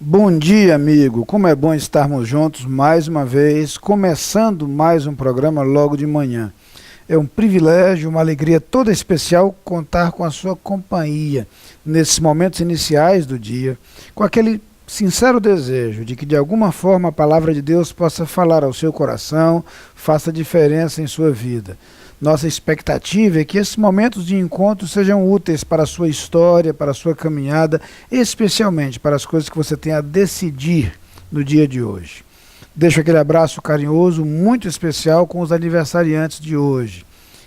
Bom dia, amigo. Como é bom estarmos juntos mais uma vez, começando mais um programa logo de manhã. É um privilégio, uma alegria toda especial contar com a sua companhia nesses momentos iniciais do dia, com aquele sincero desejo de que de alguma forma a palavra de Deus possa falar ao seu coração, faça diferença em sua vida. Nossa expectativa é que esses momentos de encontro sejam úteis para a sua história, para a sua caminhada, especialmente para as coisas que você tem a decidir no dia de hoje. Deixo aquele abraço carinhoso, muito especial com os aniversariantes de hoje.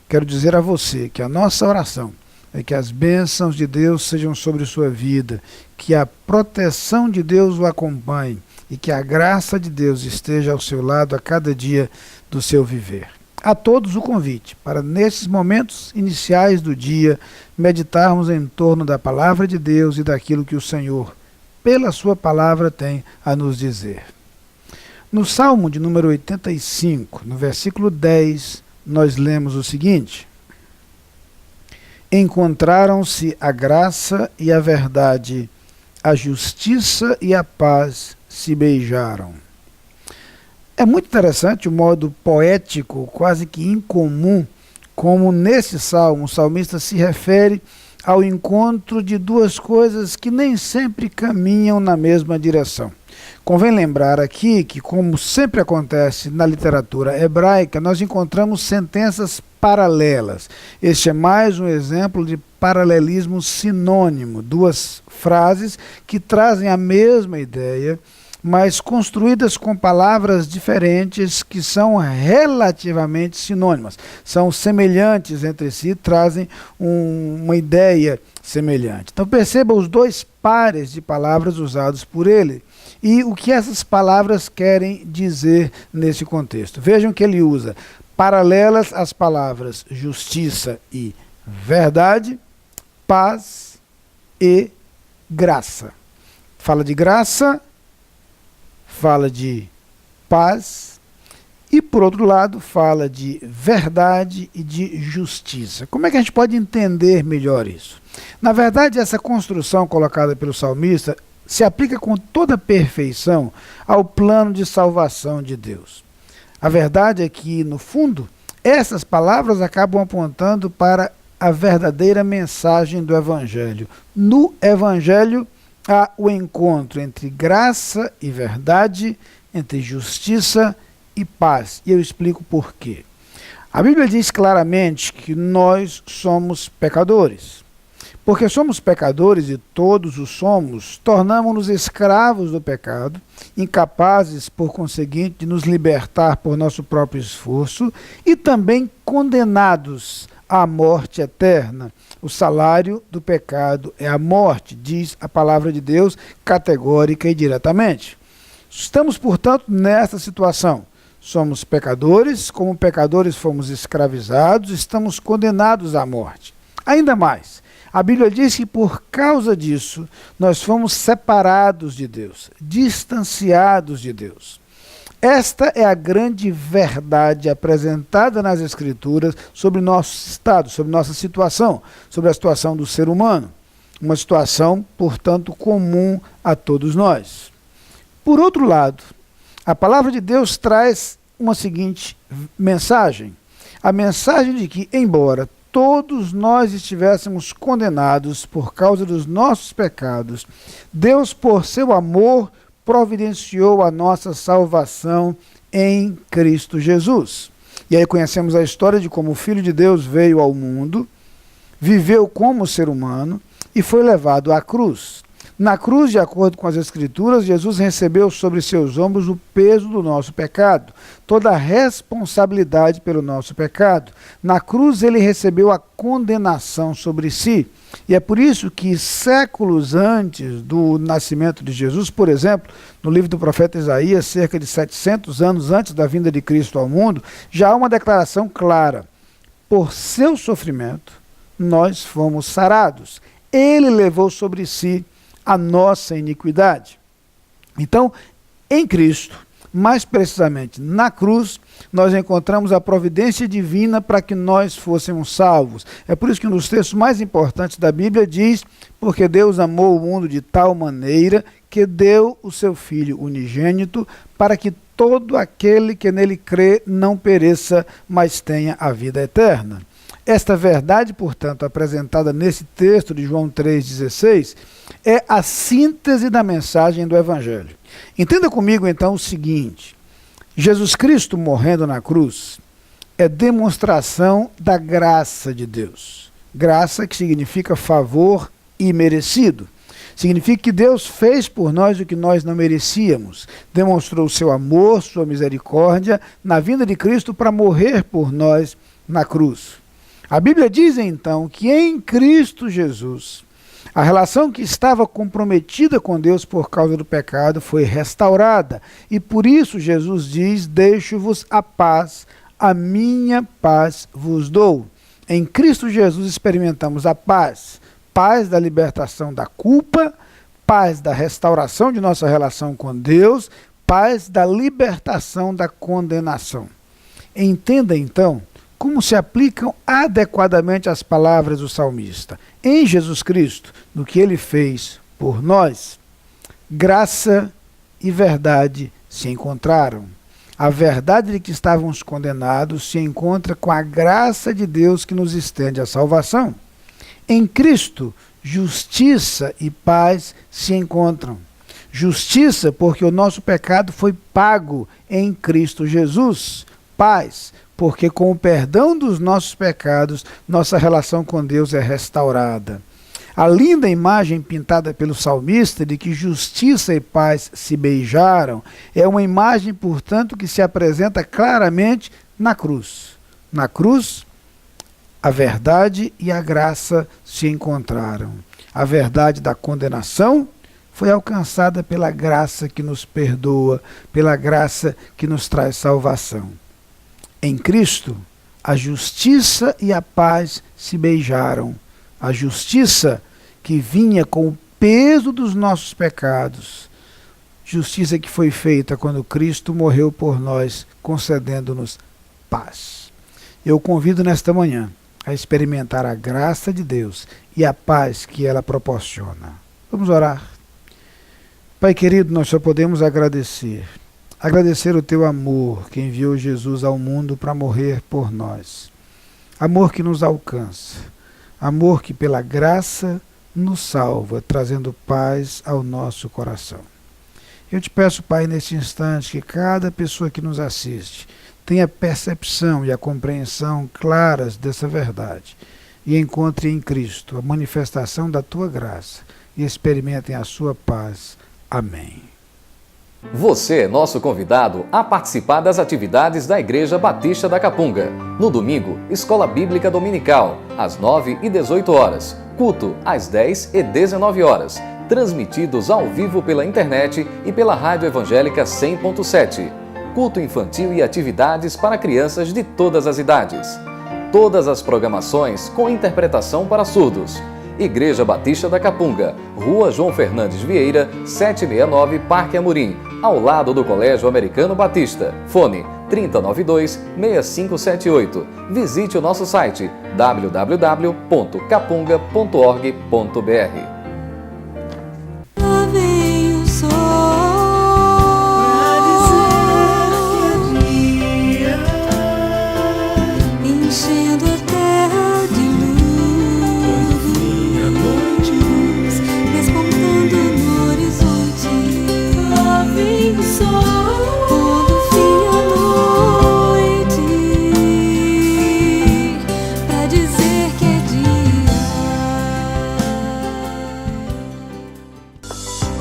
Quero dizer a você que a nossa oração é que as bênçãos de Deus sejam sobre sua vida, que a proteção de Deus o acompanhe e que a graça de Deus esteja ao seu lado a cada dia do seu viver. A todos o convite para, nesses momentos iniciais do dia, meditarmos em torno da palavra de Deus e daquilo que o Senhor, pela sua palavra, tem a nos dizer. No Salmo de número 85, no versículo 10, nós lemos o seguinte: Encontraram-se a graça e a verdade, a justiça e a paz se beijaram. É muito interessante o modo poético, quase que incomum, como nesse salmo o salmista se refere ao encontro de duas coisas que nem sempre caminham na mesma direção. Convém lembrar aqui que, como sempre acontece na literatura hebraica, nós encontramos sentenças paralelas. Este é mais um exemplo de paralelismo sinônimo, duas frases que trazem a mesma ideia, mas construídas com palavras diferentes que são relativamente sinônimas. São semelhantes entre si, trazem uma ideia semelhante. Então perceba os dois pares de palavras usados por ele e o que essas palavras querem dizer nesse contexto. Vejam que ele usa paralelas às palavras justiça e verdade, paz e graça. Fala de graça, fala de paz e, por outro lado, fala de verdade e de justiça. Como é que a gente pode entender melhor isso? Na verdade, essa construção colocada pelo salmista se aplica com toda perfeição ao plano de salvação de Deus. A verdade é que, no fundo, essas palavras acabam apontando para a verdadeira mensagem do Evangelho. No Evangelho, há o encontro entre graça e verdade, entre justiça e paz. E eu explico por quê. A Bíblia diz claramente que nós somos pecadores. Porque somos pecadores e todos o somos, tornamos-nos escravos do pecado, incapazes, por conseguinte, de nos libertar por nosso próprio esforço e também condenados à morte eterna. O salário do pecado é a morte, diz a palavra de Deus categórica e diretamente. Estamos, portanto, nessa situação. Somos pecadores, como pecadores fomos escravizados, estamos condenados à morte. Ainda mais, a Bíblia diz que por causa disso nós fomos separados de Deus, distanciados de Deus. Esta é a grande verdade apresentada nas Escrituras sobre nosso estado, sobre nossa situação, sobre a situação do ser humano. Uma situação, portanto, comum a todos nós. Por outro lado, a palavra de Deus traz uma seguinte mensagem. A mensagem de que, embora todos nós estivéssemos condenados por causa dos nossos pecados, Deus, por seu amor, providenciou a nossa salvação em Cristo Jesus. E aí conhecemos a história de como o Filho de Deus veio ao mundo, viveu como ser humano e foi levado à cruz. Na cruz, de acordo com as Escrituras, Jesus recebeu sobre seus ombros o peso do nosso pecado, toda a responsabilidade pelo nosso pecado. Na cruz, ele recebeu a condenação sobre si. E é por isso que séculos antes do nascimento de Jesus, por exemplo, no livro do profeta Isaías, cerca de 700 anos antes da vinda de Cristo ao mundo, já há uma declaração clara: por seu sofrimento, nós fomos sarados. Ele levou sobre si a nossa iniquidade. Então, em Cristo, mais precisamente na cruz, nós encontramos a providência divina para que nós fôssemos salvos. É por isso que um dos textos mais importantes da Bíblia diz: porque Deus amou o mundo de tal maneira que deu o seu Filho unigênito, para que todo aquele que nele crê não pereça, mas tenha a vida eterna. Esta verdade, portanto, apresentada nesse texto de João 3,16, é a síntese da mensagem do Evangelho. Entenda comigo, então, o seguinte: Jesus Cristo morrendo na cruz é demonstração da graça de Deus. Graça que significa favor imerecido. Significa que Deus fez por nós o que nós não merecíamos. Demonstrou o seu amor, sua misericórdia, na vinda de Cristo para morrer por nós na cruz. A Bíblia diz, então, que em Cristo Jesus, a relação que estava comprometida com Deus por causa do pecado foi restaurada. E por isso Jesus diz: deixo-vos a paz, a minha paz vos dou. Em Cristo Jesus experimentamos a paz. Paz da libertação da culpa, paz da restauração de nossa relação com Deus, paz da libertação da condenação. Entenda, então, como se aplicam adequadamente as palavras do salmista. Em Jesus Cristo, no que ele fez por nós, graça e verdade se encontraram. A verdade de que estávamos condenados se encontra com a graça de Deus que nos estende a salvação. Em Cristo, justiça e paz se encontram. Justiça, porque o nosso pecado foi pago em Cristo Jesus. Paz, porque com o perdão dos nossos pecados, nossa relação com Deus é restaurada. A linda imagem pintada pelo salmista de que justiça e paz se beijaram é uma imagem, portanto, que se apresenta claramente na cruz. Na cruz, a verdade e a graça se encontraram. A verdade da condenação foi alcançada pela graça que nos perdoa, pela graça que nos traz salvação. Em Cristo, a justiça e a paz se beijaram. A justiça que vinha com o peso dos nossos pecados. Justiça que foi feita quando Cristo morreu por nós, concedendo-nos paz. Eu convido nesta manhã a experimentar a graça de Deus e a paz que ela proporciona. Vamos orar. Pai querido, nós só podemos agradecer o teu amor que enviou Jesus ao mundo para morrer por nós. Amor que nos alcança, amor que pela graça nos salva, trazendo paz ao nosso coração. Eu te peço, Pai, neste instante, que cada pessoa que nos assiste tenha a percepção e a compreensão claras dessa verdade e encontre em Cristo a manifestação da tua graça e experimentem a sua paz. Amém. Você é nosso convidado a participar das atividades da Igreja Batista da Capunga. No domingo, Escola Bíblica Dominical, às 9 e 18 horas. Culto, às 10 e 19 horas. Transmitidos ao vivo pela internet e pela Rádio Evangélica 100.7. Culto infantil e atividades para crianças de todas as idades. Todas as programações com interpretação para surdos. Igreja Batista da Capunga, Rua João Fernandes Vieira, 769, Parque Amorim, ao lado do Colégio Americano Batista. Fone 3092-6578. Visite o nosso site www.capunga.org.br.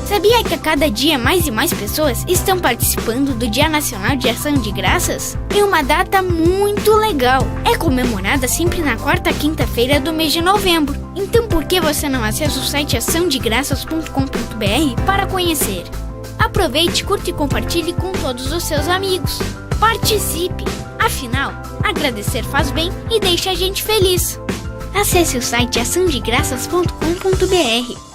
Sabia que a cada dia mais e mais pessoas estão participando do Dia Nacional de Ação de Graças? É uma data muito legal. É comemorada sempre na quarta quinta-feira do mês de novembro. Então por que você não acessa o site açãodegraças.com.br para conhecer? Aproveite, curta e compartilhe com todos os seus amigos. Participe! Afinal, agradecer faz bem e deixa a gente feliz. Acesse o site açãodegraças.com.br.